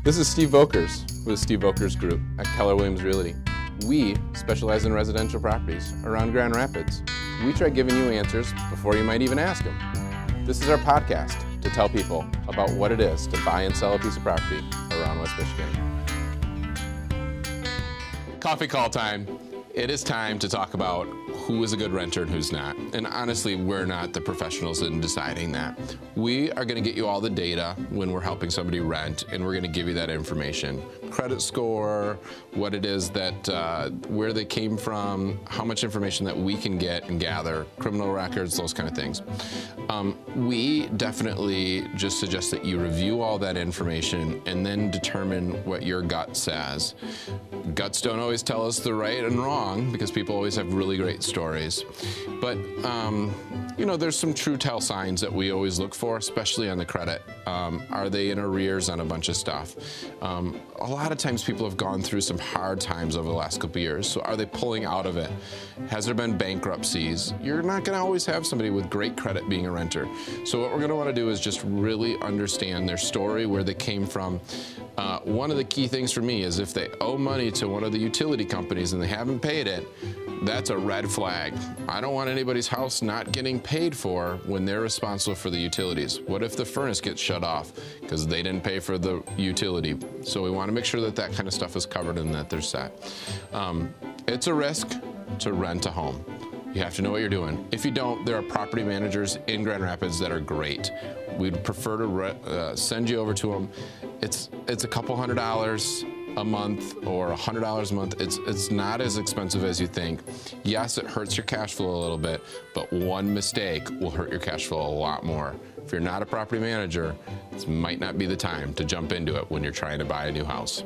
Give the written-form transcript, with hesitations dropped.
This is Steve Volkers with Steve Volkers Group at Keller Williams Realty. We specialize in residential properties around Grand Rapids. We try giving you answers before you might even ask them. This is our podcast to tell people about what it is to buy and sell a piece of property around West Michigan. Coffee call time. It is time to talk about who is a good renter and who's not. And honestly, we're not the professionals in deciding that. We are going to get you all the data when we're helping somebody rent, and we're going to give you that information. Credit score, what it is that, where they came from, how much information that we can get and gather, criminal records, those kind of things. We definitely just suggest that you review all that information and then determine what your gut says. Guts don't always tell us the right and wrong because people always have really great stories. But, you know, there's some true tell signs that we always look for, especially on the credit. Are they in arrears on a bunch of stuff? A lot of times people have gone through some hard times over the last couple of years, so are they pulling out of it? Has there been bankruptcies? You're not going to always have somebody with great credit being a renter. So what we're going to want to do is just really understand their story, where they came from. One of the key things for me is if they owe money to one of the utility companies and they haven't paid it, that's a red flag. I don't want anybody's house not getting paid for when they're responsible for the utilities. What if the furnace gets shut off because they didn't pay for the utility? So we want to make sure that that kind of stuff is covered and that they're set. It's a risk to rent a home. You have to know what you're doing. If you don't, there are property managers in Grand Rapids that are great. We'd prefer to send you over to them. It's a couple $100 a month or $100 a month. It's not as expensive as you think. Yes, it hurts your cash flow a little bit, but one mistake will hurt your cash flow a lot more. If you're not a property manager, this might not be the time to jump into it when you're trying to buy a new house.